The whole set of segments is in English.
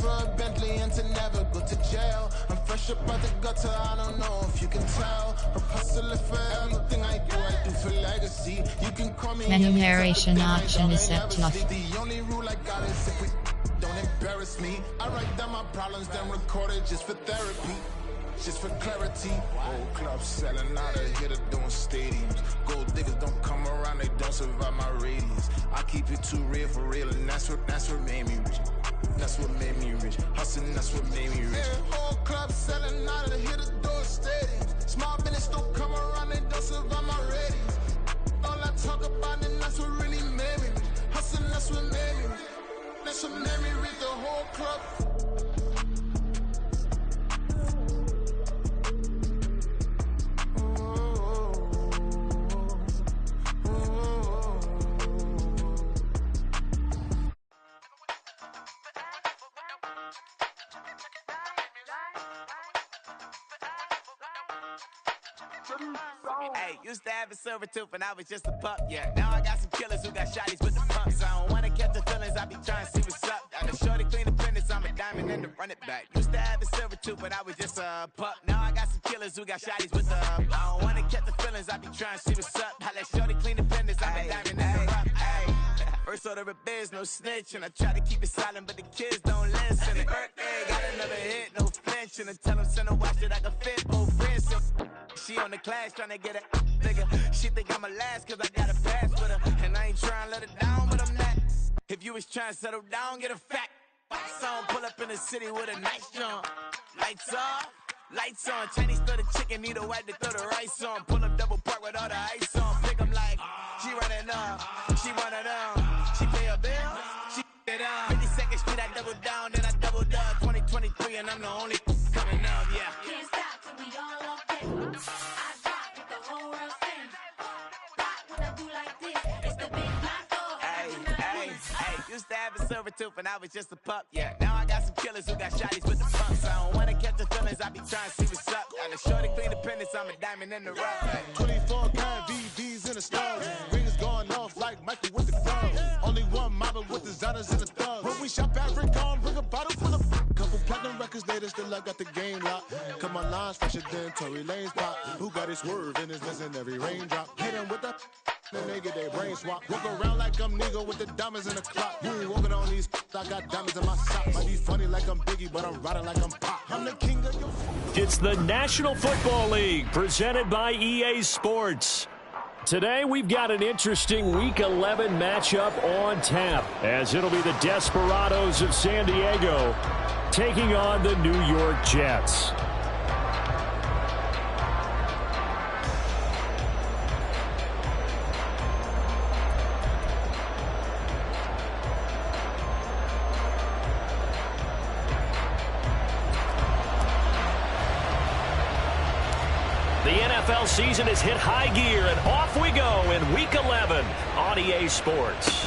for a Bentley and to never go to jail. I'm fresh up out the gutter, I don't know if you can tell. I'm hustling for everything I do for legacy. You can call me Remuneration option is set to the only rule I got is if we don't embarrass me. I write down my problems, then record it just for therapy. Just for clarity, old clubs selling out of here, doing stadiums. Gold diggers don't come around, they don't survive my radius. I keep it too real for real, and that's what made me rich. That's what made me rich. Hustling, that's what made me rich. Yeah, old clubs selling out of here, doing stadiums. Small business don't come around, they don't survive my radius. All I talk about, and that's what really made me rich. Hustling, that's what made me rich. That's what made me rich. The whole club. Hey, used to have a silver tooth and I was just a pup, yeah. Now I got some killers who got shotties with the pumps. I don't wanna catch the feelings, I be trying to see what's up. Got a shorty clean the fitness, I'm a diamond and to run it back. Used to have a silver tooth, but I was just a pup. Now I got some killers who got shotties with the I don't wanna catch the feelings, I be trying to see what's up. I let shorty clean the fitness, I'm a diamond and to run it back. First order of biz, no snitch, and I try to keep it silent, but the kids don't listen. And birthday, got another hit, no flinch, and I tell them send a watch that I can fit both wrists. She on the class trying to get a nigga. She think I'm a last cause I got a pass with her. And I ain't trying to let it down, but I'm not. If you was trying to settle down, get a fact. Song pull up in the city with a nice jump. Lights off, lights on. Chinese throw the chicken, need a wipe to throw the rice on. Pull up double park with all the ice on. Pick 'em like, she running up, she running up. She pay her bills, she it up. 52nd Street, I double down, then I doubled up. 2023, and I'm the only coming up, yeah. Can't stop till we all okay. I rock with the whole world sing. Rock when I do like this. It's the big black dog. Hey, used to have a silver tooth and I was just a pup, yeah. Now I got some killers who got shotties with the pumps. I don't wanna catch the feelings, I be trying to see what's up. Got a shorty clean the pendants, I'm a diamond in the rough. Hey. 24 karat VVs in the stars. Rings going off like Michael with the clubs. Only one model with designers in the thugs. When we shop at Rick on, bring a bottle full of couple platinum records later, still I got the game locked. Cut my lines fresher than Tory Lane's pop. Who got his swerve in his missing every raindrop. Hit him with the then they get their brain swap. Walk around like I'm nigga with the diamonds in the clock. You ain't walking on these, I got diamonds in my socks. Might be funny like I'm Biggie, but I'm riding like I'm Pop. I'm the king of your. It's the National Football League presented by EA Sports. Today we've got an interesting Week 11 matchup on tap, as it'll be the Desperados of San Diego taking on the New York Jets. The NFL season has hit high gear, and off we go in Week 11 on EA Sports.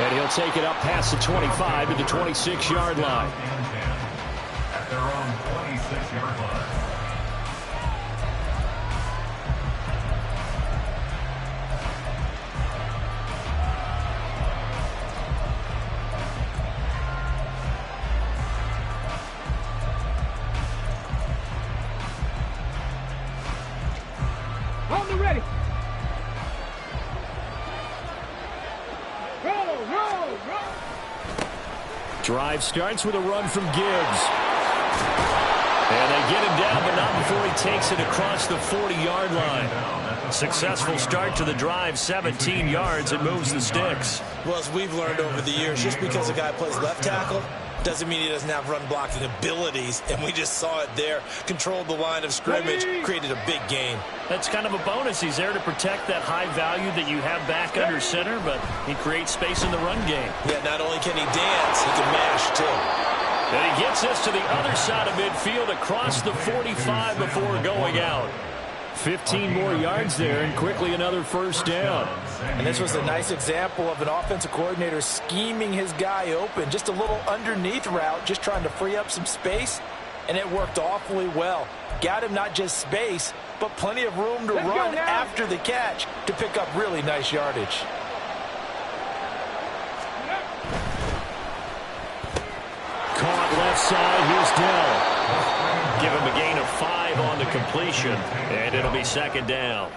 And he'll take it up past the 25 to the 26-yard line. At their own 26-yard line. Ready. Roll. Drive starts with a run from Gibbs. And they get him down, but not before he takes it across the 40-yard line. Successful start to the drive, 17 yards, and moves the sticks. Well, as we've learned over the years, just because a guy plays left tackle doesn't mean he doesn't have run blocking abilities, and we just saw it there. Controlled the line of scrimmage, created a big gain. That's kind of a bonus. He's there to protect that high value that you have back under center, but he creates space in the run game. Yeah, not only can he dance, he can mash, too. And he gets us to the other side of midfield across the 45 before going out. 15 more yards there, and quickly another first down. And this was a nice example of an offensive coordinator scheming his guy open. Just a little underneath route, just trying to free up some space, and it worked awfully well. Got him not just space, but plenty of room to run after the catch to pick up really nice yardage. side. Here's Dell. Give him a gain of 5 on the completion, and it'll be second down.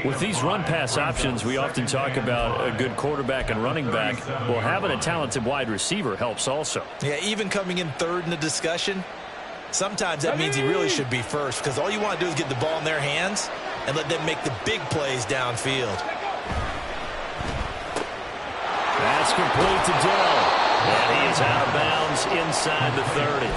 With these run-pass options, we often talk about a good quarterback and running back. Well, having a talented wide receiver helps also. Yeah, even coming in third in the discussion, sometimes that means he really should be first, because all you want to do is get the ball in their hands and let them make the big plays downfield. That's complete to Dell. And he is out of bounds inside the 30.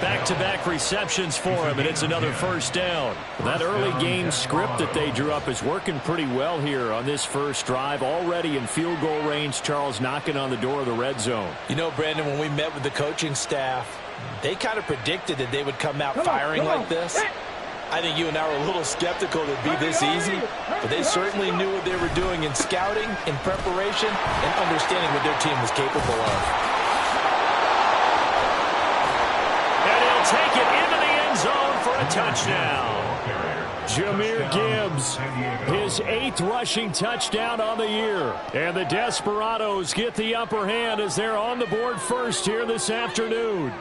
Back-to-back receptions for him, and it's another first down. That early game script that they drew up is working pretty well here on this first drive. Already in field goal range, Charles knocking on the door of the red zone. You know, Brandon, when we met with the coaching staff, they kind of predicted that they would come out firing like this. I think you and I were a little skeptical that it'd be this easy, but they certainly knew what they were doing in scouting, in preparation, and understanding what their team was capable of. And he'll take it into the end zone for a touchdown. Jahmyr Gibbs, his 8th rushing touchdown on the year. And the Desperados get the upper hand as they're on the board first here this afternoon.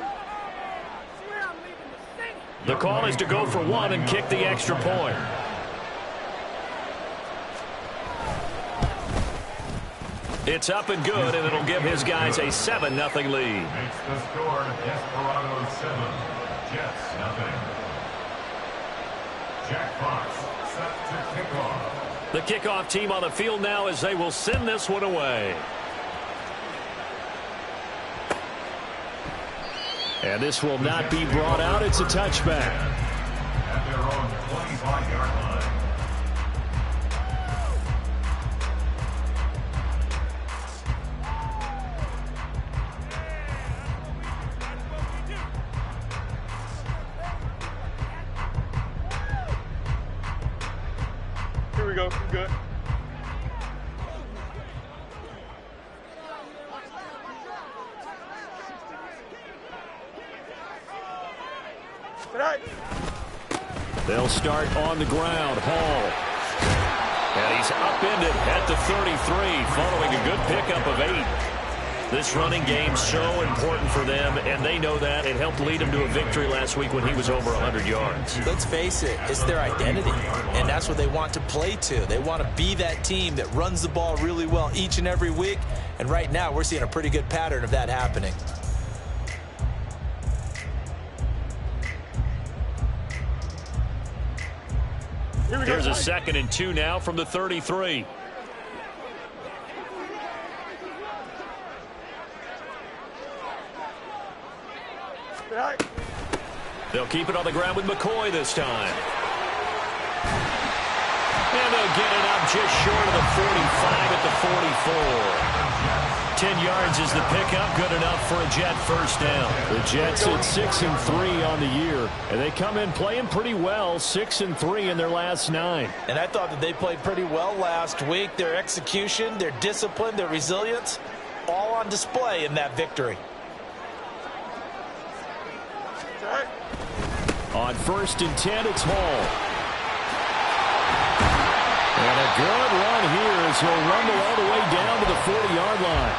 The call is to go for 1 and kick the extra point. It's up and good, and it'll give his guys a 7-0 lead. Makes the score Desperados 7, Jets 0. Jack Fox set to kick off. The kickoff team on the field now as they will send this one away. And this will not be brought out. It's a touchback. At their own 25-yard line. Here we go. Good. They'll start on the ground. Hall. And he's upended at the 33 following a good pickup of 8. This running game so important for them, and they know that. It helped lead them to a victory last week when he was over 100 yards. Let's face it, it's their identity, and that's what they want to play to. They want to be that team that runs the ball really well each and every week, and right now we're seeing a pretty good pattern of that happening. Here's a 2nd and 2 now from the 33. They'll keep it on the ground with McCoy this time. And they'll get it up just short of the 45 at the 44. 10 yards is the pickup, good enough for a Jet first down. The Jets at 6-3 on the year, and they come in playing pretty well, 6-3 in their last 9. And I thought that they played pretty well last week. Their execution, their discipline, their resilience, all on display in that victory. On 1st and 10, it's Hall. And a good run here as he'll rumble all the way down to the 40-yard line.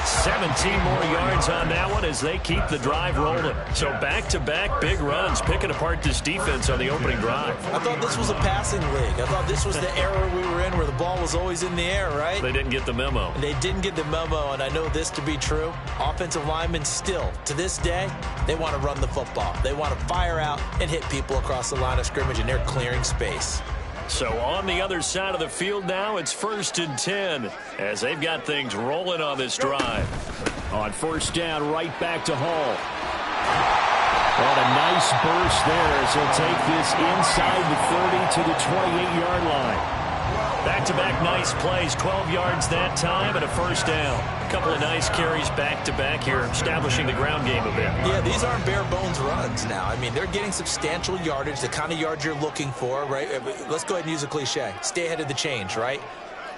17 more yards on that one as they keep the drive rolling. So back-to-back big runs, picking apart this defense on the opening drive. I thought this was a passing league. I thought this was the era we were in where the ball was always in the air, right? They didn't get the memo. They didn't get the memo, and I know this to be true. Offensive linemen still, to this day, they want to run the football. They want to fire out and hit people across the line of scrimmage, and they're clearing space. So on the other side of the field now, it's 1st and 10 as they've got things rolling on this drive. On 1st down, right back to Hall. And a nice burst there as he'll take this inside the 30 to the 28-yard line. Back-to-back nice plays, 12 yards that time and a first down. A couple of nice carries back-to-back here, establishing the ground game a bit. Yeah, these aren't bare-bones runs now. I mean, they're getting substantial yardage, the kind of yards you're looking for, right? Let's go ahead and use a cliche. Stay ahead of the change, right?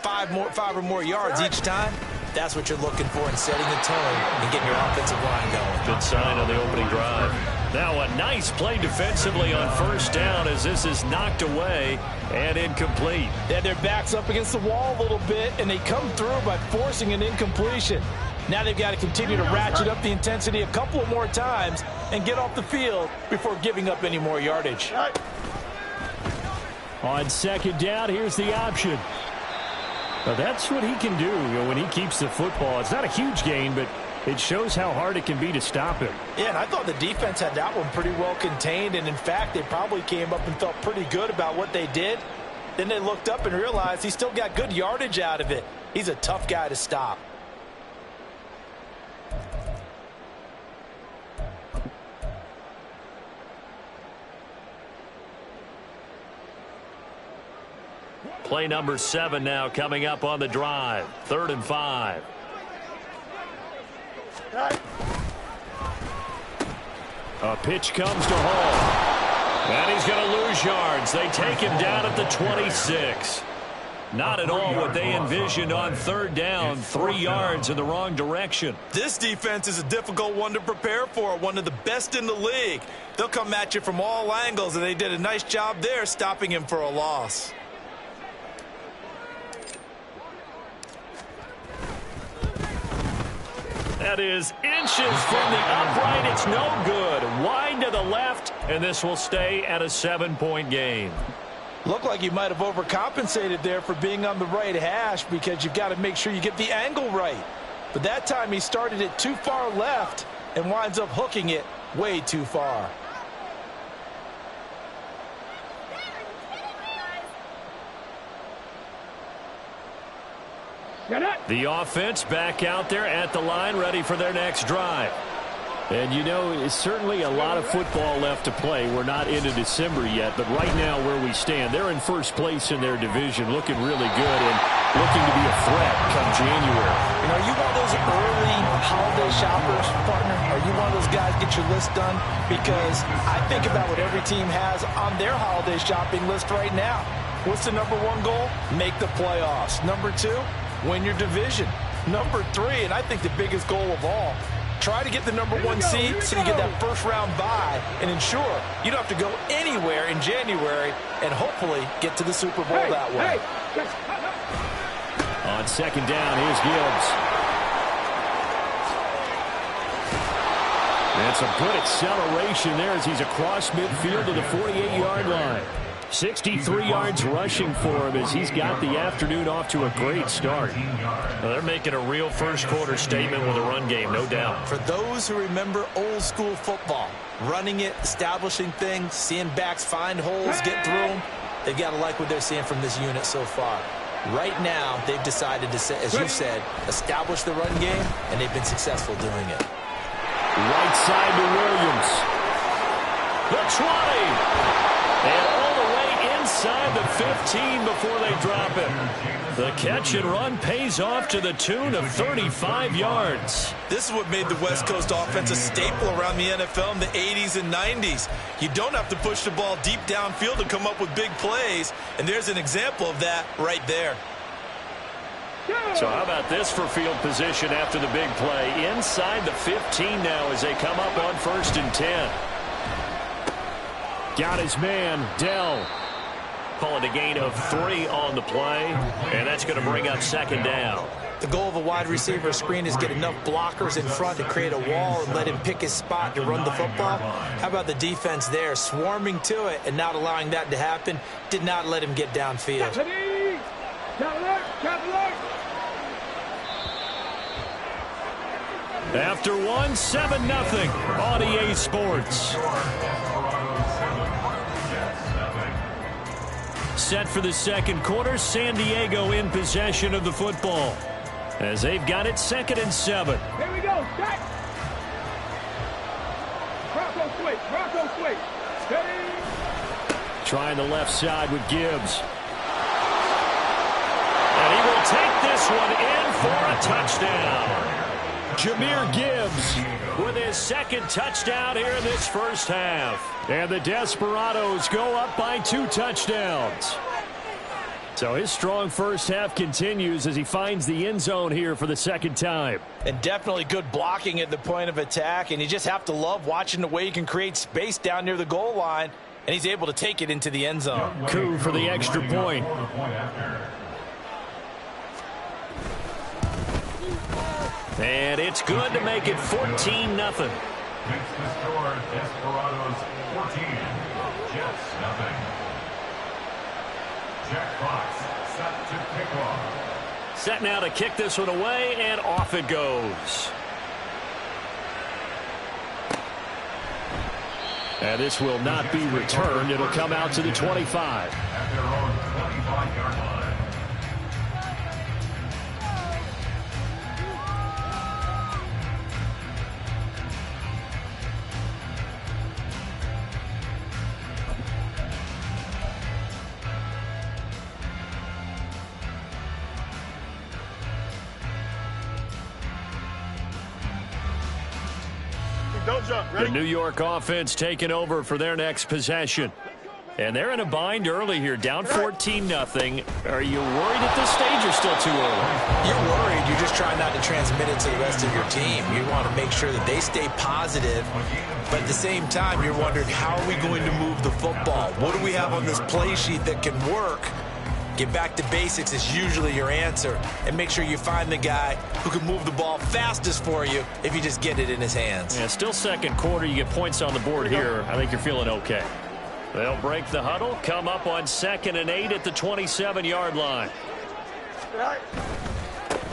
5 or more yards each time. That's what you're looking for in setting the tone and getting your offensive line going. Good sign on the opening drive. Now a nice play defensively on first down as this is knocked away and incomplete. They had their backs up against the wall a little bit, and they come through by forcing an incompletion. Now they've got to continue to ratchet up the intensity a couple of more times and get off the field before giving up any more yardage. On second down, here's the option. Now that's what he can do, when he keeps the football. It's not a huge gain, but it shows how hard it can be to stop him. Yeah, and I thought the defense had that one pretty well contained, and in fact, they probably came up and felt pretty good about what they did. Then they looked up and realized he still got good yardage out of it. He's a tough guy to stop. Play number 7 now coming up on the drive. 3rd and 5. A pitch comes to Hall. And he's going to lose yards. They take him down at the 26. Not at all what they envisioned on 3rd down. 3 yards in the wrong direction. This defense is a difficult one to prepare for. One of the best in the league. They'll come at you from all angles, and they did a nice job there stopping him for a loss. That is inches from the upright. It's no good. Wide to the left, and this will stay at a 7-point game. Looked like you might have overcompensated there for being on the right hash because you've got to make sure you get the angle right. But that time he started it too far left and winds up hooking it way too far. The offense back out there at the line, ready for their next drive. And, it's certainly a lot of football left to play. We're not into December yet, but right now where we stand, they're in first place in their division, looking really good and looking to be a threat come January. Are you one of those early holiday shoppers, partner? Are you one of those guys get your list done? Because I think about what every team has on their holiday shopping list right now. What's the number 1 goal? Make the playoffs. Number 2, win your division. Number 3, and I think the biggest goal of all, try to get the number 1 seed so you get that first-round bye and ensure you don't have to go anywhere in January and hopefully get to the Super Bowl that way. On second down, here's Gibbs. And some good acceleration there as he's across midfield to the 48-yard line. 63 yards rushing for him as he's got the afternoon off to a great start. Well, they're making a real first-quarter statement with a run game, no doubt. For those who remember old-school football, running it, establishing things, seeing backs find holes, get through them, they've got to like what they're seeing from this unit so far. Right now, they've decided to, as you said, establish the run game, and they've been successful doing it. Right side to Williams. The 20. And all the way inside the 15 before they drop it. The catch and run pays off to the tune of 35 yards. This is what made the West Coast offense a staple around the NFL in the 80s and 90s. You don't have to push the ball deep downfield to come up with big plays, and there's an example of that right there. So how about this for field position after the big play? Inside the 15 now as they come up on 1st and 10. Got his man, Dell. Call it a gain of 3 on the play, and that's going to bring up 2nd down. The goal of a wide receiver screen is get enough blockers in front to create a wall and let him pick his spot to run the football. How about the defense there, swarming to it and not allowing that to happen? Did not let him get downfield. After 1, 7-0 on EA Sports. Set for the second quarter, San Diego in possession of the football as they've got it 2nd and 7. Here we go, Jack. Bronco switch. Steady. Trying the left side with Gibbs. And he will take this one in for a touchdown. Jahmyr Gibbs with his 2nd touchdown here in this first half. And the Desperados go up by 2 touchdowns. So his strong first half continues as he finds the end zone here for the second time. And definitely good blocking at the point of attack, and you just have to love watching the way he can create space down near the goal line, and he's able to take it into the end zone. Coup for the extra point. And it's good to make it 14-0. Makes the score Desperados 14, Jets 0. Jack Fox set to kick off. Set now to kick this one away, and off it goes. And this will not be returned. It'll come out to the 25. At their own 25-yard line. The New York offense taking over for their next possession. And they're in a bind early here, down 14-0. Are you worried at this stage or still too early? You're worried. You're just trying not to transmit it to the rest of your team. You want to make sure that they stay positive, but at the same time, you're wondering, how are we going to move the football? What do we have on this play sheet that can work? Get back to basics is usually your answer, and make sure you find the guy who can move the ball fastest for you if you just get it in his hands. Yeah, still second quarter. You get points on the board here. I think you're feeling okay. They'll break the huddle, come up on 2nd and 8 at the 27-yard line.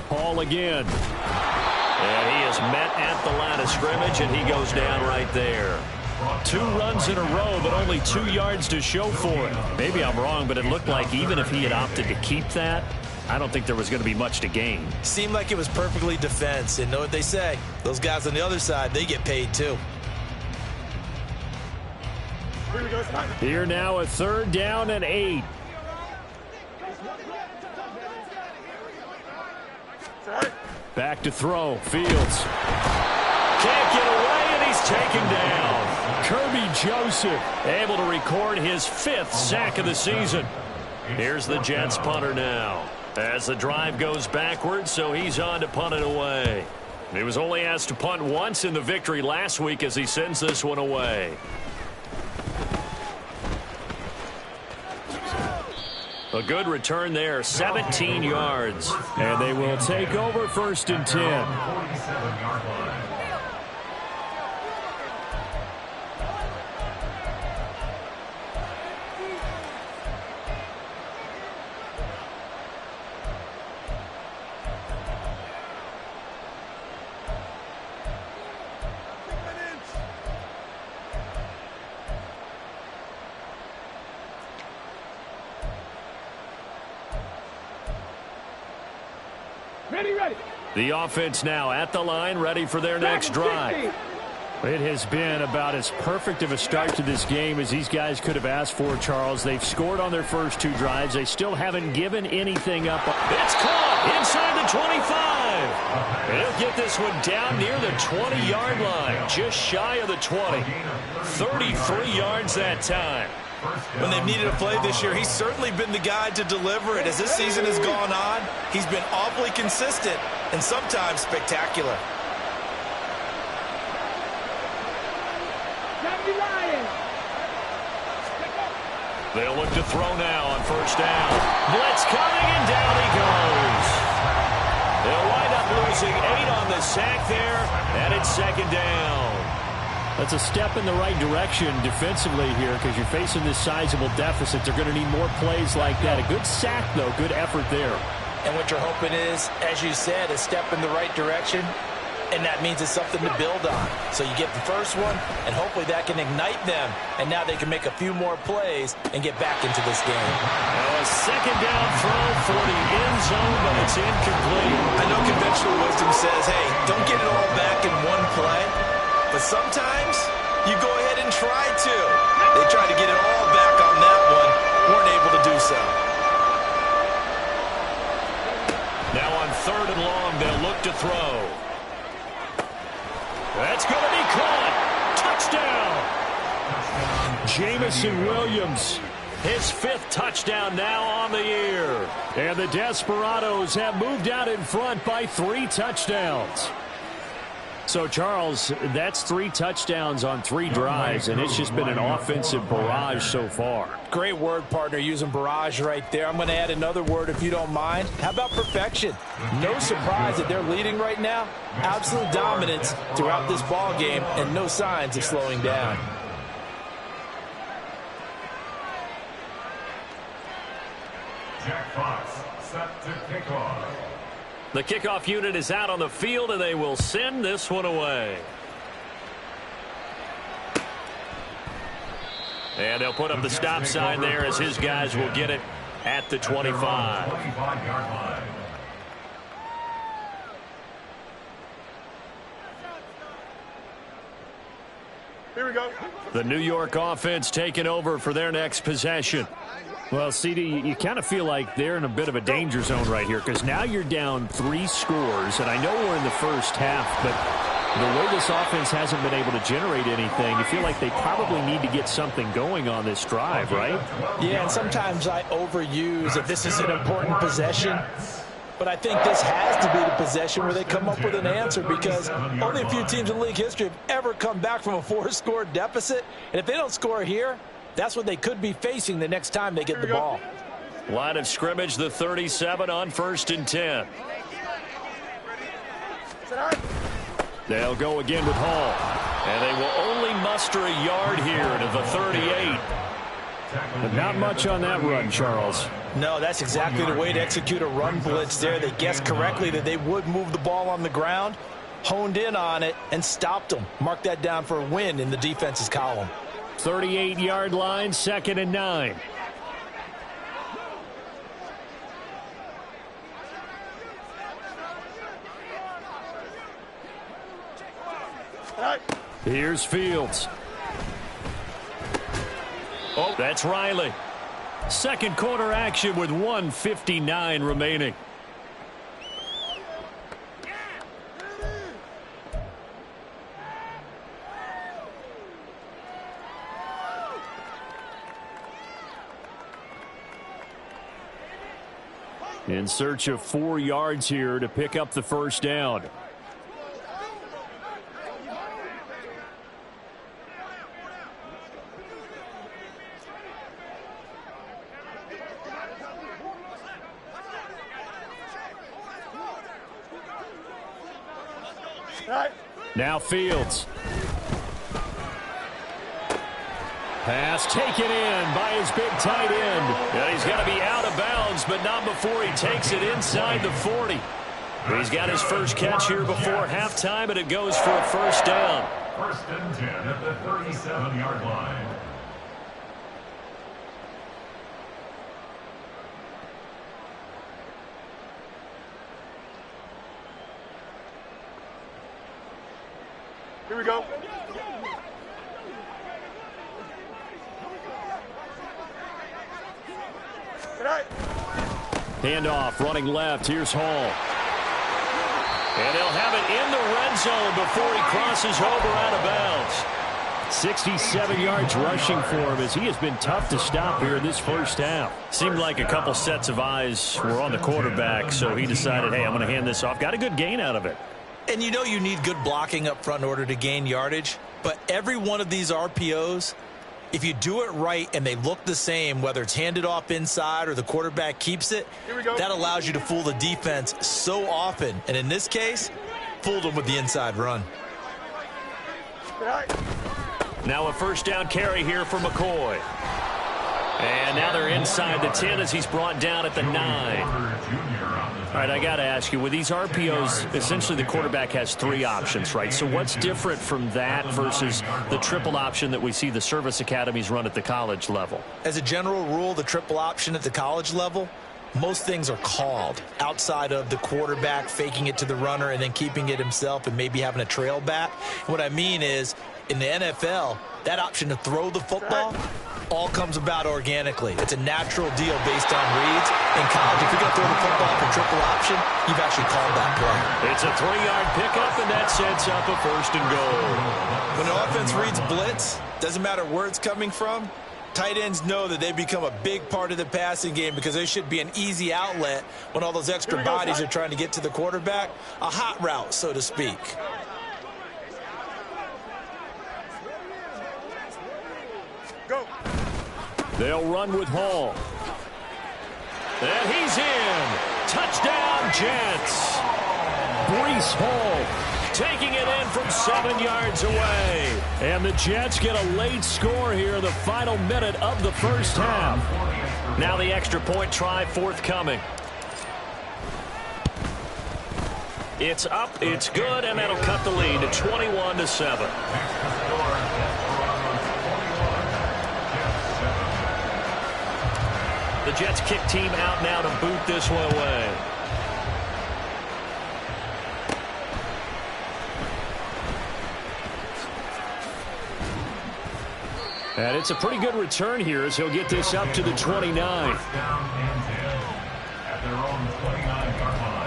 Paul again. And he is met at the line of scrimmage, and he goes down right there. 2 runs in a row, but only 2 yards to show for it. Maybe I'm wrong, but it looked like even if he had opted to keep that, I don't think there was going to be much to gain. Seemed like it was perfectly defense, and know what they say. Those guys on the other side, they get paid too. Here now a 3rd down and 8. Back to throw. Fields. Can't get away, and he's taken down. Kirby Joseph able to record his 5th sack of the season. Here's the Jets punter now. As the drive goes backwards, so he's on to punt it away. He was only asked to punt once in the victory last week as he sends this one away. A good return there, 17 yards. And they will take over 1st and 10. 47-yard line. Ready. The offense now at the line, ready for their next drive. It has been about as perfect of a start to this game as these guys could have asked for, Charles. They've scored on their first 2 drives. They still haven't given anything up. It's caught inside the 25. They'll get this one down near the 20-yard line, just shy of the 20. 33 yards that time. When they've needed a play this year, he's certainly been the guy to deliver it. As this season has gone on, he's been awfully consistent and sometimes spectacular. They'll look to throw now on 1st down. Blitz coming, and down he goes. They'll wind up losing 8 on the sack there, and it's 2nd down. That's a step in the right direction defensively here because you're facing this sizable deficit. They're going to need more plays like that. A good sack, though. Good effort there. And what you're hoping is, as you said, a step in the right direction, and that means it's something to build on. So you get the first one, and hopefully that can ignite them, and now they can make a few more plays and get back into this game. Now a 2nd down throw for the end zone, but it's incomplete. I know conventional wisdom says, hey, don't get it all back in one play. But sometimes you go ahead and try to. They tried to get it all back on that one. Weren't able to do so. Now on 3rd and long, they'll look to throw. That's going to be caught. Touchdown. Jamison Williams His 5th touchdown now on the year. And the Desperados have moved out in front by 3 touchdowns. So, Charles, that's 3 touchdowns on 3 drives, and it's just been an offensive barrage so far. Great word, partner, using barrage right there. I'm going to add another word if you don't mind. How about perfection? No surprise that they're leading right now. Absolute dominance throughout this ball game and no signs of slowing down. Jack Fox set to kick off. The kickoff unit is out on the field, and they will send this one away. And they'll put up the stop sign there as his guys will get it at the 25. 25-yard line. Here we go. The New York offense taking over for their next possession. Well, CD, you kind of feel like they're in a bit of a danger zone right here because now you're down 3 scores, and I know we're in the first half, but the way this offense hasn't been able to generate anything, you feel like they probably need to get something going on this drive, right? Yeah, and sometimes I overuse that this is an important possession. But I think this has to be the possession where they come up with an answer because only a few teams in league history have ever come back from a 4-score deficit. And if they don't score here, that's what they could be facing the next time they get the ball. Line of scrimmage, the 37 on 1st and 10. They'll go again with Hall. And they will only muster a yard here to the 38. But not much on that run, Charles. No, that's exactly the way to execute a run blitz there. They guessed correctly that they would move the ball on the ground, honed in on it, and stopped them. Mark that down for a win in the defense's column. 38-yard line, 2nd and 9. Here's Fields. Oh, that's Riley. Second quarter action with 1:59 remaining. In search of 4 yards here to pick up the first down. Now Fields. Pass taken in by his big tight end. And he's got to be out of bounds, but not before he takes it inside the 40. He's got his first catch here before halftime, and it goes for a first down. 1st and 10 at the 37-yard line. Here we go. Handoff, running left. Here's Hall. And they'll have it in the red zone before he crosses over out of bounds. 67 yards rushing for him as he has been tough to stop here in this first half. Seemed like a couple sets of eyes were on the quarterback, so he decided, hey, I'm going to hand this off. Got a good gain out of it. And you know you need good blocking up front in order to gain yardage. But every one of these RPOs, if you do it right and they look the same, whether it's handed off inside or the quarterback keeps it, that allows you to fool the defense so often. And in this case, fooled them with the inside run. Now a first down carry here for McCoy. And now they're inside the 10 as he's brought down at the 9. All right, I got to ask you, with these RPOs, essentially the quarterback has 3 options, right? So what's different from that versus the triple option that we see the service academies run at the college level? As a general rule, the triple option at the college level, most things are called outside of the quarterback faking it to the runner and then keeping it himself and maybe having a trail back. What I mean is, in the NFL, that option to throw the football all comes about organically. It's a natural deal based on reads. In college, if you're going to throw the football for triple option, you've actually called that play. It's a 3-yard pickup, and that sets up a 1st and goal. When the offense reads blitz, doesn't matter where it's coming from, Tight ends know that they become a big part of the passing game because they should be an easy outlet when all those extra bodies are trying to get to the quarterback. A hot route, so to speak. Go. They'll run with Hall. And he's in. Touchdown, Jets. Breece Hall taking it in from 7 yards away. And the Jets get a late score here in the final minute of the first half. Now the extra point try forthcoming. It's up, it's good, and that'll cut the lead to 21-7. The Jets kick team out now to boot this one away. And it's a pretty good return here as he'll get this up to the 29. Down and 10 at their own 29-yard line.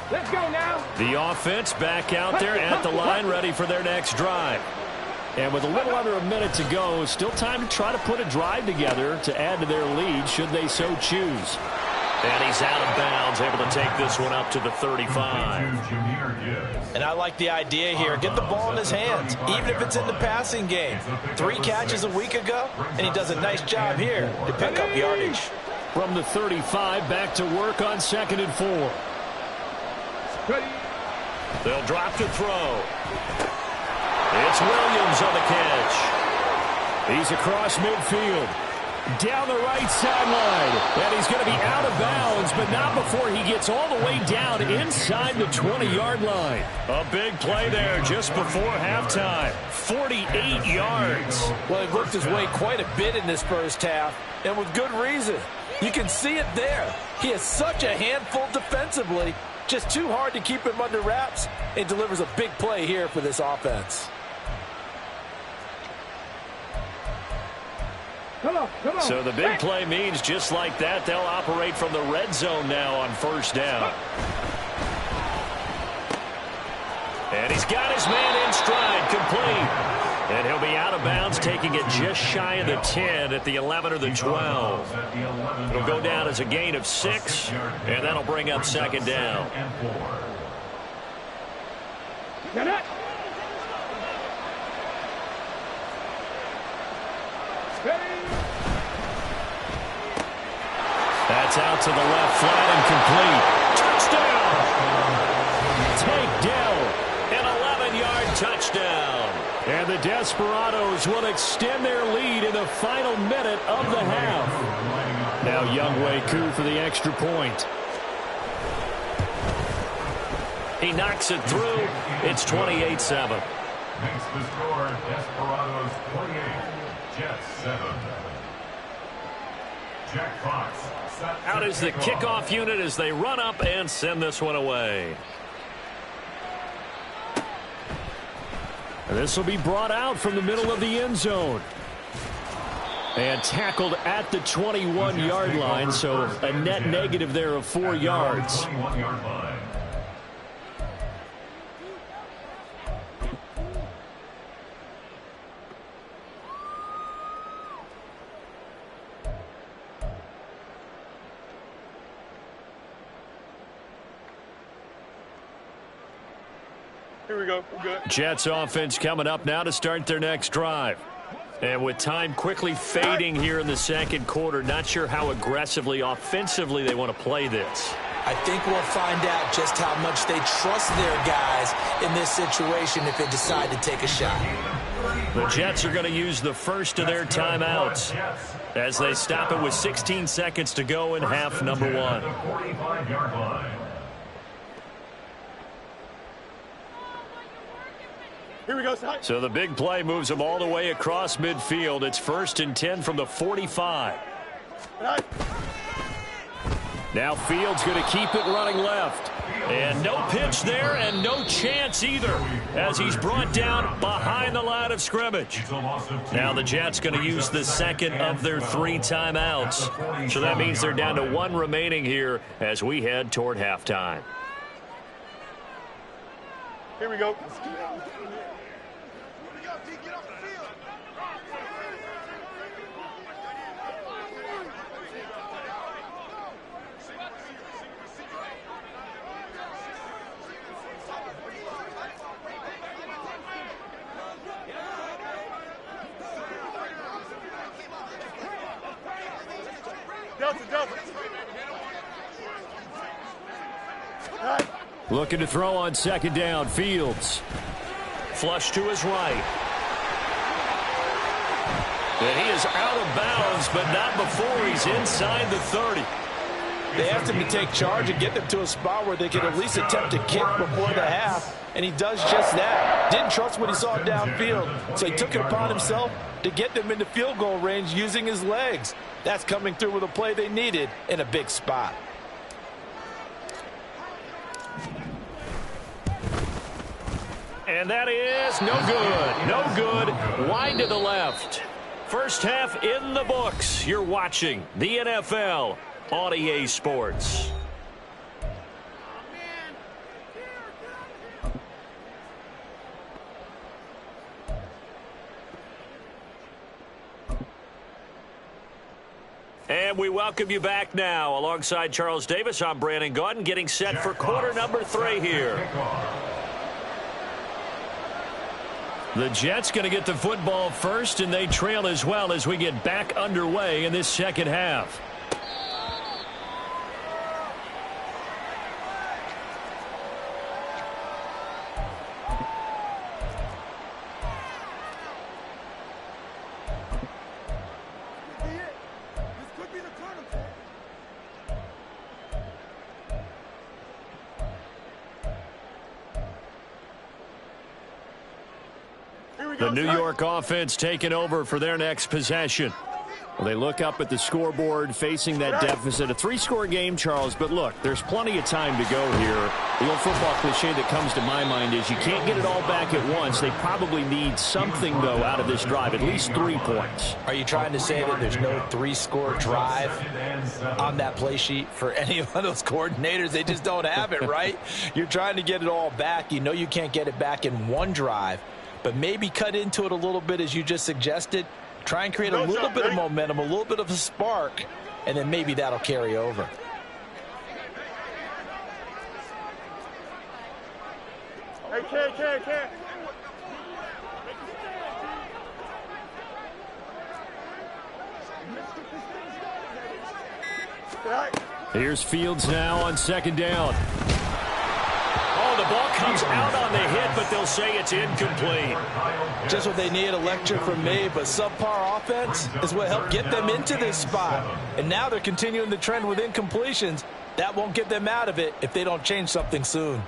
Let's go now. The offense back out there at the line, ready for their next drive. And with a little under a minute to go, still time to try to put a drive together to add to their lead should they so choose. And he's out of bounds, able to take this one up to the 35. And I like the idea here. Get the ball in his hands, even if it's in the passing game. 3 catches a week ago, and he does a nice job here to pick up yardage. From the 35, back to work on 2nd and 4. They'll drop to throw. It's Williams on the catch. He's across midfield. Down the right sideline. And he's going to be out of bounds, but not before he gets all the way down inside the 20-yard line. A big play there just before halftime. 48 yards. Well, he worked his way quite a bit in this first half, and with good reason. You can see it there. He is such a handful defensively. Just too hard to keep him under wraps. It delivers a big play here for this offense. Come on. So the big play means just like that, they'll operate from the red zone now on first down. And he's got his man in stride, complete. And he'll be out of bounds, taking it just shy of the 10 at the 11 or the 12. It'll go down as a gain of 6, and that'll bring up 2nd down. That's out to the left, flat and complete. Touchdown! Tank Dell, an 11-yard touchdown. And the Desperados will extend their lead in the final minute of the half. Now Younghoe Koo for the extra point. He knocks it through. It's 28-7. Makes the score Desperados 28, Jets 7. Jack Fox. Out is the kickoff unit as they run up and send this one away. And this will be brought out from the middle of the end zone. And tackled at the 21-yard line, so a net negative there of 4 yards. 21-yard line. Here we go. We're good. Jets offense coming up now to start their next drive. And with time quickly fading here in the second quarter, not sure how aggressively, offensively they want to play this. I think we'll find out just how much they trust their guys in this situation if they decide to take a shot. The Jets are going to use the first of their timeouts as they stop it with 16 seconds to go in half number 1. 45-yard line. Here we go, Cy. So the big play moves them all the way across midfield. It's 1st and 10 from the 45. Now Fields going to keep it running left. And no pitch there and no chance either as he's brought down behind the line of scrimmage. Now the Jets going to use the second of their 3 timeouts. So that means they're down to 1 remaining here as we head toward halftime. Here we go. Looking to throw on second down. Fields. Flush to his right. And he is out of bounds, but not before he's inside the 30. They asked him to take charge and get them to a spot where they could at least attempt to kick before the half, and he does just that. Didn't trust what he saw downfield, so he took it upon himself to get them into field goal range using his legs. That's coming through with a play they needed in a big spot. And that is no good. No good. Wide to the left. First half in the books. You're watching the NFL on EA Sports. And we welcome you back now. Alongside Charles Davis, I'm Brandon Gaudin, getting set for quarter number 3 here. The Jets going to get the football first, and they trail as well as we get back underway in this second half. The New York offense taking over for their next possession. Well, they look up at the scoreboard facing that deficit. A 3-score game, Charles, but look, there's plenty of time to go here. The old football cliche that comes to my mind is you can't get it all back at once. They probably need something, though, out of this drive, at least 3 points. Are you trying to say that there's no 3-score drive on that play sheet for any of those coordinators? They just don't have it, right? You're trying to get it all back. You know you can't get it back in 1 drive. But maybe cut into it a little bit, as you just suggested. Try and create a little bit of momentum, a little bit of a spark, and then maybe that'll carry over. Hey, Ken. Here's Fields now on second down. The ball comes out on the hit, but they'll say it's incomplete. Just what they need, a lecture from me, but subpar offense is what helped get them into this spot. And now they're continuing the trend with incompletions. That won't get them out of it if they don't change something soon.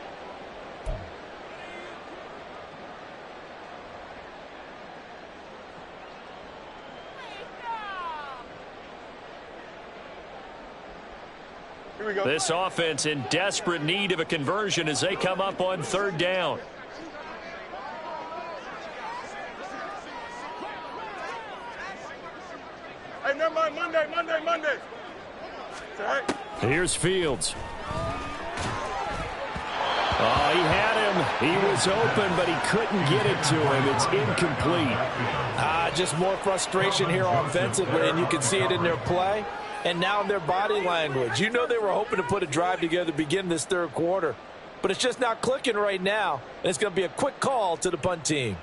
This offense in desperate need of a conversion as they come up on third down. Hey, never mind, Monday. Right. Here's Fields. Oh, he had him. He was open, but he couldn't get it to him. It's incomplete. Just more frustration here offensively, and you can see it in their play. And now in their body language. You know they were hoping to put a drive together to begin this third quarter. But it's just not clicking right now. And it's going to be a quick call to the punt team.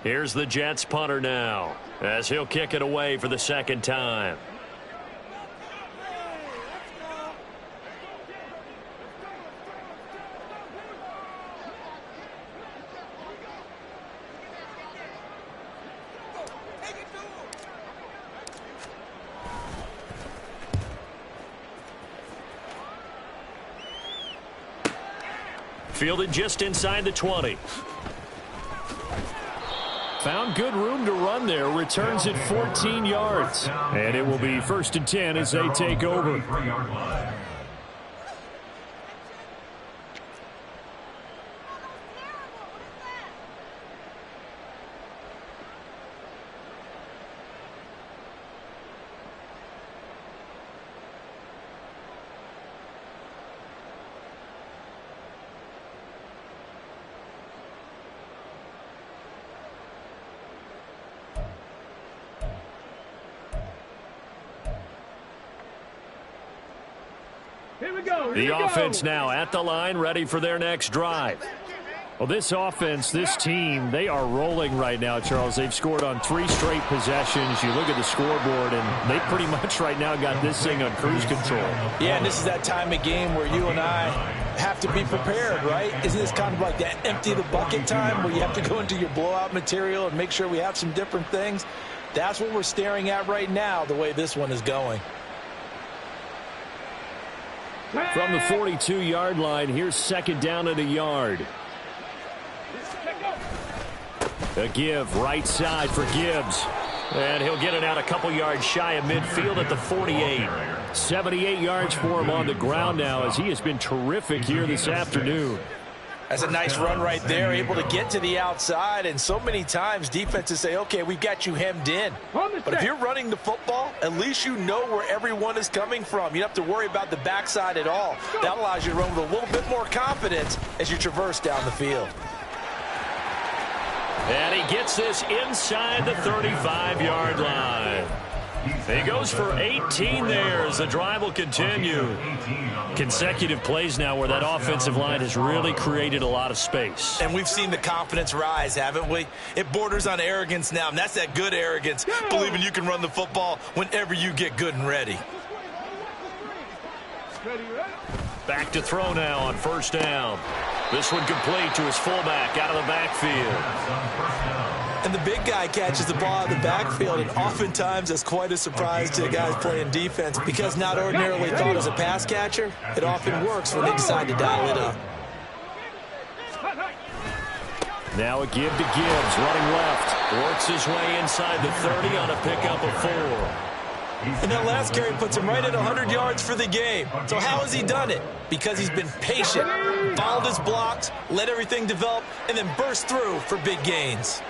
Here's the Jets punter now as he'll kick it away for the second time. Fielded just inside the 20. found good room to run there. Returns it 14 yards. And it will be 1st and 10 as they take over. The offense now at the line, ready for their next drive. Well, this offense, this team, they are rolling right now, Charles. They've scored on 3 straight possessions. You look at the scoreboard, and they pretty much right now got this thing on cruise control. Yeah, and this is that time of game where you and I have to be prepared, right? Isn't this kind of like that empty the bucket time where you have to go into your blowout material and make sure we have some different things? That's what we're staring at right now, the way this one is going. From the 42-yard line, here's 2nd down and a yard. A give right side for Gibbs. And he'll get it out a couple yards shy of midfield at the 48. 78 yards for him on the ground now as he has been terrific here this afternoon. That's a nice run right there, able to get to the outside, and so many times defenses say, okay, we've got you hemmed in. But if you're running the football, at least you know where everyone is coming from. You don't have to worry about the backside at all. That allows you to run with a little bit more confidence as you traverse down the field. And he gets this inside the 35-yard line. He goes for 18 there as the drive will continue. Consecutive plays now where that offensive line has really created a lot of space. And we've seen the confidence rise, haven't we? It borders on arrogance now, and that's that good arrogance, believing you can run the football whenever you get good and ready. Back to throw now on 1st down. This one complete to his fullback out of the backfield. And the big guy catches the ball out of the backfield, and oftentimes that's quite a surprise to the guys playing defense because not ordinarily thought as a pass catcher. It often works when they decide to dial it up. Now a give to Gibbs, running left. Works his way inside the 30 on a pickup of 4. And that last carry puts him right at 100 yards for the game. So how has he done it? Because he's been patient, followed his blocks, let everything develop, and then burst through for big gains.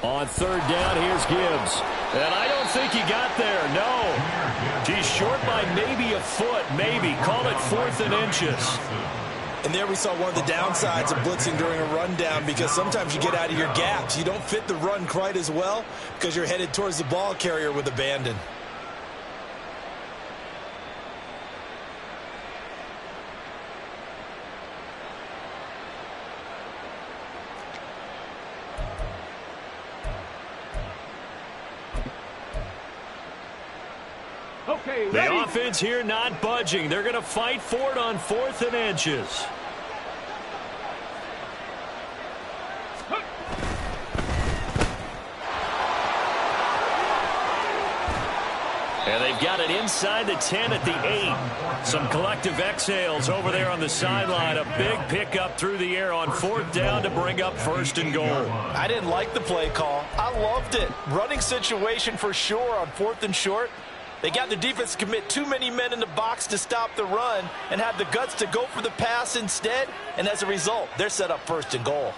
On 3rd down, here's Gibbs. And I don't think he got there, no. He's short by maybe a foot, maybe. Call it 4th and inches. And there we saw one of the downsides of blitzing during a rundown because sometimes you get out of your gaps. You don't fit the run quite as well because you're headed towards the ball carrier with abandon. The offense here not budging. They're going to fight for it on 4th and inches. And they've got it inside the 10 at the 8. Some collective exhales over there on the sideline. A big pickup through the air on 4th down to bring up 1st and goal. I didn't like the play call. I loved it. Running situation for sure on 4th and short. They got the defense to commit too many men in the box to stop the run and have the guts to go for the pass instead. And as a result, they're set up 1st and goal.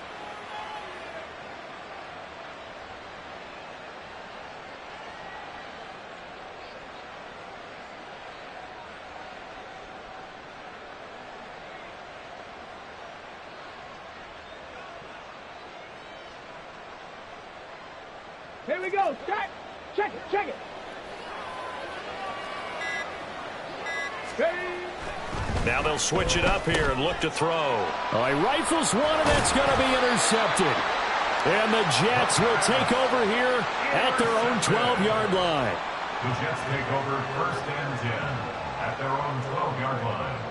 Here we go. Start. Check it. Check it. Now they'll switch it up here and look to throw. All right, rifles one, and that's going to be intercepted. And the Jets will take over here at their own 12-yard line. The Jets take over 1st and 10 at their own 12-yard line.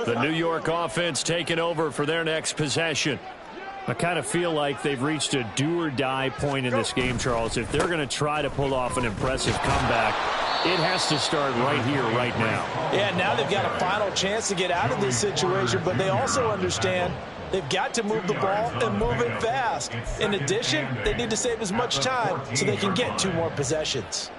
The New York offense taking over for their next possession. I kind of feel like they've reached a do-or-die point in this game, Charles. If they're going to try to pull off an impressive comeback, it has to start right here, right now. Yeah, now they've got a final chance to get out of this situation, but they also understand they've got to move the ball and move it fast. In addition, they need to save as much time so they can get 2 more possessions.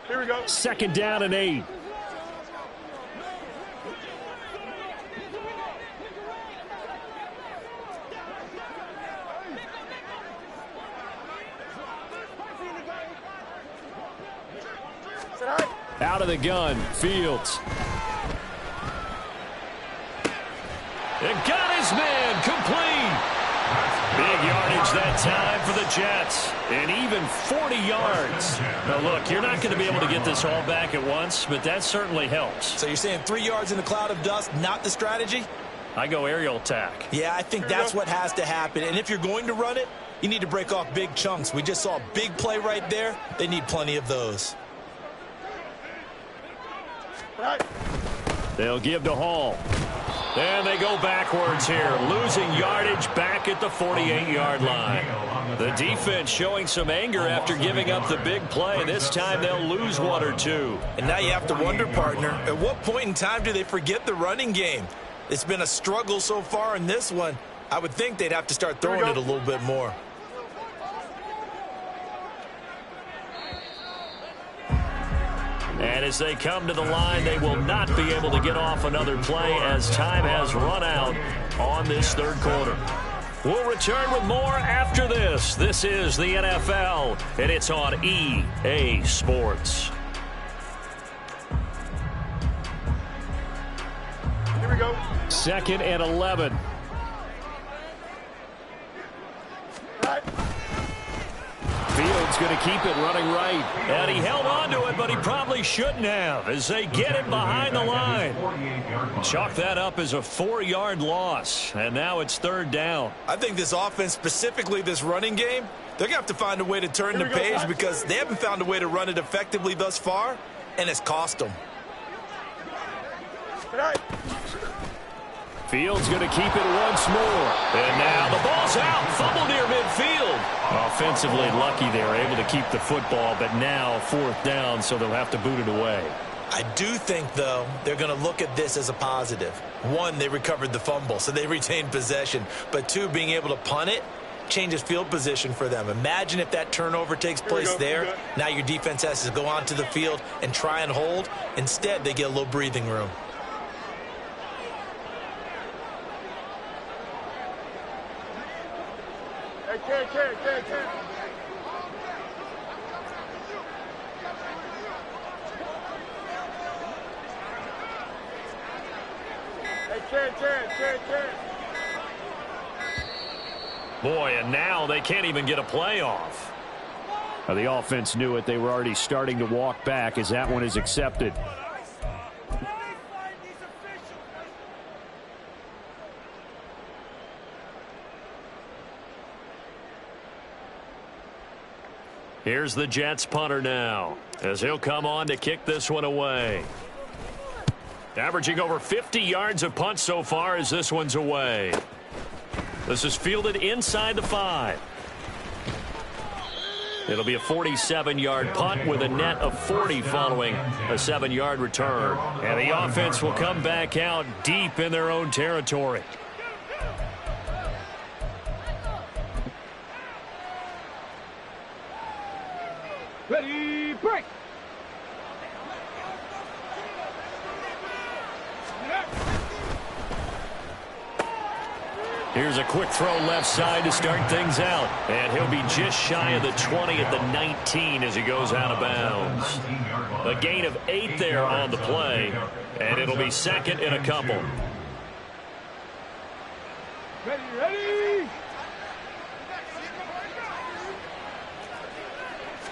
Here we go. 2nd down and 8. Out of the gun, Fields. And got his man complete. Big yardage that time for the Jets. And even 40 yards. Now, look, you're not going to be able to get this all back at once, but that certainly helps. So you're saying 3 yards in a cloud of dust, not the strategy? I go aerial attack. Yeah, I think that's what has to happen. And if you're going to run it, you need to break off big chunks. We just saw a big play right there. They need plenty of those. They'll give to Hall. And they go backwards here, losing yardage back at the 48-yard line. The defense showing some anger after giving up the big play. This time they'll lose 1 or 2. And now you have to wonder, partner, at what point in time do they forget the running game? It's been a struggle so far in this one. I would think they'd have to start throwing it a little bit more. And as they come to the line, they will not be able to get off another play as time has run out on this 3rd quarter. We'll return with more after this. This is the NFL, and it's on EA Sports. Here we go. 2nd and 11. Fields going to keep it running right. And he held on to it, but he probably shouldn't have as they get him behind the line. Chalk that up as a 4-yard loss, and now it's 3rd down. I think this offense, specifically this running game, they're going to have to find a way to turn the page because they haven't found a way to run it effectively thus far, and it's cost them. Fields going to keep it once more. And now the ball's out. Fumble near midfield. Offensively lucky they were able to keep the football, but now 4th down, so they'll have to boot it away. I do think, though, they're going to look at this as a positive. 1, they recovered the fumble, so they retained possession. But 2, being able to punt it changes field position for them. Imagine if that turnover takes place there. Now your defense has to go onto the field and try and hold. Instead, they get a little breathing room. Boy, and now they can't even get a play off. The offense knew it. They were already starting to walk back as that one is accepted. Here's the Jets punter now as he'll come on to kick this one away. Averaging over 50 yards of punt so far as this one's away. This is fielded inside the 5. It'll be a 47-yard punt with a net of 40 following a 7-yard return. And the offense will come back out deep in their own territory. Ready, break. Here's a quick throw left side to start things out. And he'll be just shy of the 20 at the 19 as he goes out of bounds. A gain of 8 there on the play. And it'll be 2nd and a couple. Ready, ready.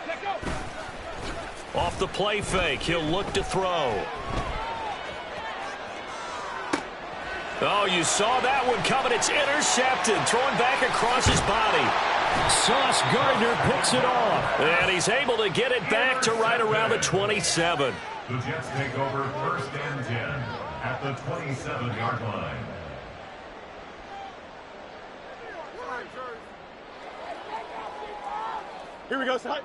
Let go. Off the play fake, he'll look to throw. Oh, you saw that one coming. It's intercepted. Throwing back across his body. Sauce Gardner picks it off. And he's able to get it back to right around the 27. The Jets take over 1st and 10 at the 27-yard line. Here we go, side.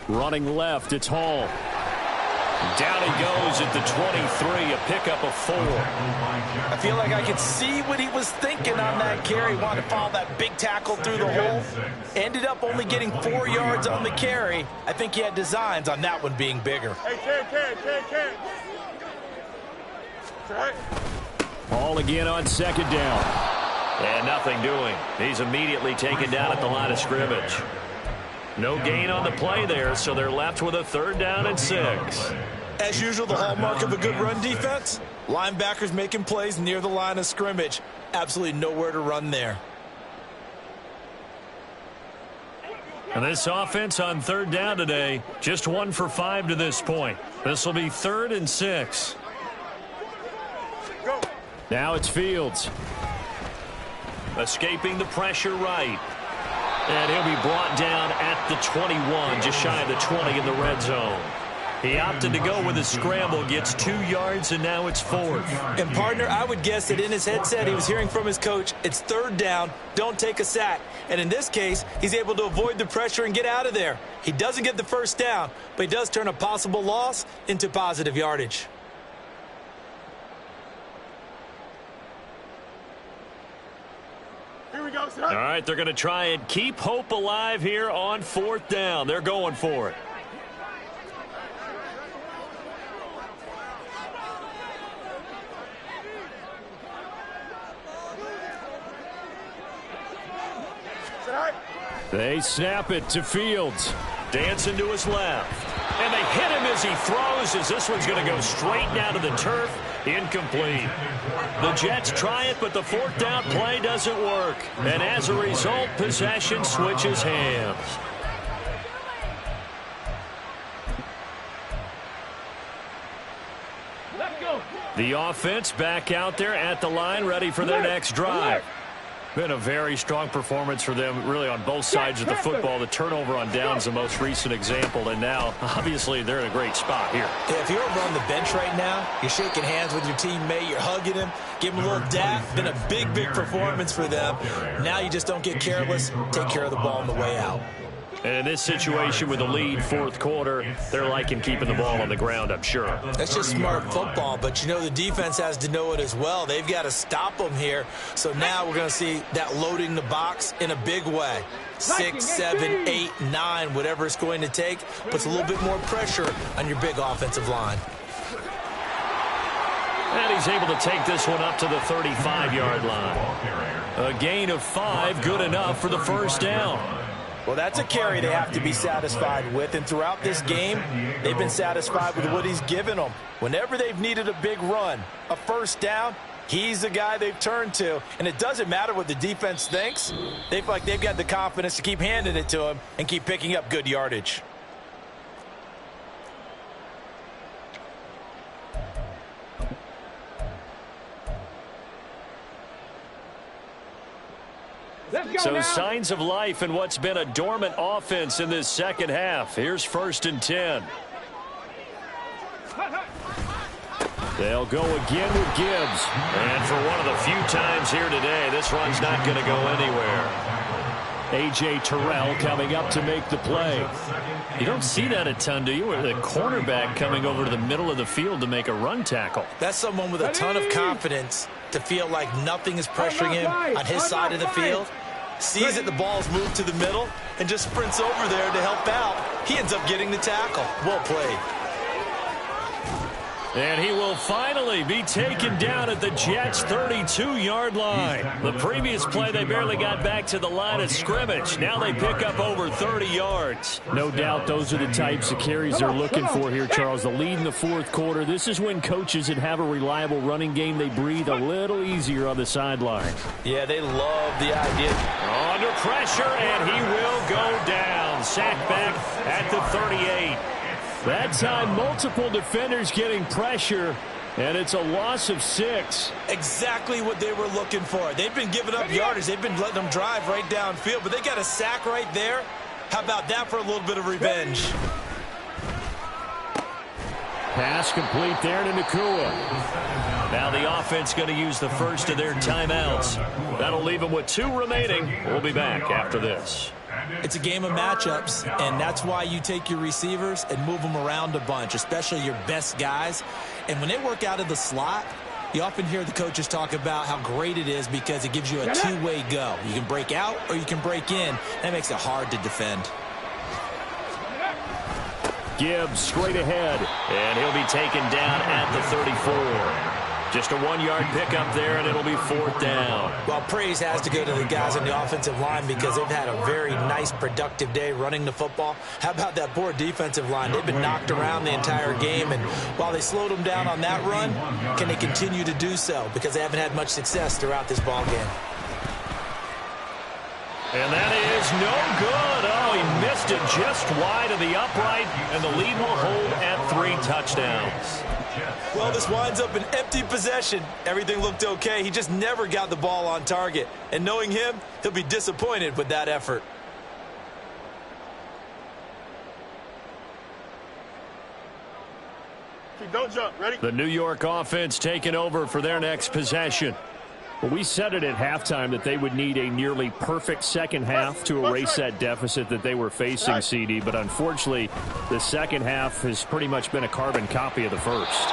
Running left, it's Hall. Down he goes at the 23, a pickup of 4. I feel like I could see what he was thinking on that carry. Wanted to follow that big tackle through the hole. Ended up only getting 4 yards on the carry. I think he had designs on that one being bigger. Hey, Ken. Right. Hall again on 2nd down. And nothing doing. He's immediately taken down at the line of scrimmage. No gain on the play there, so they're left with a 3rd down and 6. As usual, the hallmark of a good run defense, linebackers making plays near the line of scrimmage. Absolutely nowhere to run there. And this offense on 3rd down today, just 1 for 5 to this point. This will be 3rd and 6. Go. Now it's Fields. Escaping the pressure right. And he'll be brought down at the 21, just shy of the 20 in the red zone. He opted to go with a scramble, gets 2 yards, and now it's 4th. And, partner, I would guess that in his headset he was hearing from his coach, it's 3rd down, don't take a sack. And in this case, he's able to avoid the pressure and get out of there. He doesn't get the 1st down, but he does turn a possible loss into positive yardage. Here we go, sir. All right, they're going to try and keep hope alive here on 4th down. They're going for it. They snap it to Fields. Dancing to his left. And they hit him as he throws, as this one's going to go straight down to the turf. Incomplete. The Jets try it, but the 4th down play doesn't work. And as a result, possession switches hands. Let's go. The offense back out there at the line, ready for their next drive. Been a very strong performance for them, really, on both sides of the football. The turnover on downs, the most recent example, and now, obviously, they're in a great spot here. Yeah, if you're over on the bench right now, you're shaking hands with your teammate, you're hugging him, give him a little dap. Been a big performance for them. Now you just don't get careless, take care of the ball on the way out. And in this situation with the lead 4th quarter, they're liking keeping the ball on the ground, I'm sure. That's just smart football, but you know the defense has to know it as well. They've got to stop them here. So now we're going to see that loading the box in a big way. 6, 7, 8, 9, whatever it's going to take, puts a little bit more pressure on your big offensive line. And he's able to take this one up to the 35-yard line. A gain of 5, good enough for the 1st down. Well, that's a carry they have to be satisfied with, and throughout this game, they've been satisfied with what he's given them. Whenever they've needed a big run, a 1st down, he's the guy they've turned to, and it doesn't matter what the defense thinks. They feel like they've got the confidence to keep handing it to him and keep picking up good yardage. So signs of life in what's been a dormant offense in this 2nd half. Here's 1st and 10. They'll go again with Gibbs. And for one of the few times here today, this run's not going to go anywhere. A.J. Terrell coming up to make the play. You don't see that a ton, do you? With a cornerback coming over to the middle of the field to make a run tackle. That's someone with a ton of confidence to feel like nothing is pressuring him on his side of the field. Sees that the ball's moved to the middle and just sprints over there to help out. He ends up getting the tackle. Well played. And he will finally be taken down at the Jets' 32-yard line. The previous play, they barely got back to the line of scrimmage. Now they pick up over 30 yards. No doubt those are the types of carries they're looking for here, Charles. The lead in the 4th quarter. This is when coaches that have a reliable running game, they breathe a little easier on the sideline. Yeah, they love the idea. Under pressure, and he will go down. Sacked back at the 38. That time, multiple defenders getting pressure, and it's a loss of 6. Exactly what they were looking for. They've been giving up yardage. They've been letting them drive right downfield, but they got a sack right there. How about that for a little bit of revenge? Pass complete there to Nacua. Now the offense going to use the first of their timeouts. That'll leave them with 2 remaining. We'll be back after this. It's a game of matchups, and that's why you take your receivers and move them around a bunch, especially your best guys. And when they work out of the slot, you often hear the coaches talk about how great it is because it gives you a two-way go. You can break out or you can break in. That makes it hard to defend. Gibbs straight ahead. And he'll be taken down at the 34. Just a 1-yard pickup there, and it'll be 4th down. Well, praise has to go to the guys on the offensive line because they've had a very nice, productive day running the football. How about that poor defensive line? They've been knocked around the entire game, and while they slowed them down on that run, can they continue to do so? Because they haven't had much success throughout this ball game. And that is no good. Oh, he missed it just wide of the upright, and the lead will hold at 3 touchdowns. Well, this winds up an empty possession. Everything looked okay. He just never got the ball on target. And knowing him, he'll be disappointed with that effort. Don't jump. Ready? The New York offense taking over for their next possession. Well, we said it at halftime that they would need a nearly perfect second half to erase that deficit that they were facing, CD. But unfortunately, the second half has pretty much been a carbon copy of the first.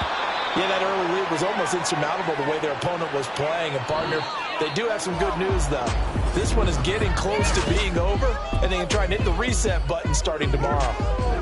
Yeah, that early lead was almost insurmountable the way their opponent was playing. And, partner, they do have some good news, though. This one is getting close to being over, and they can try and hit the reset button starting tomorrow.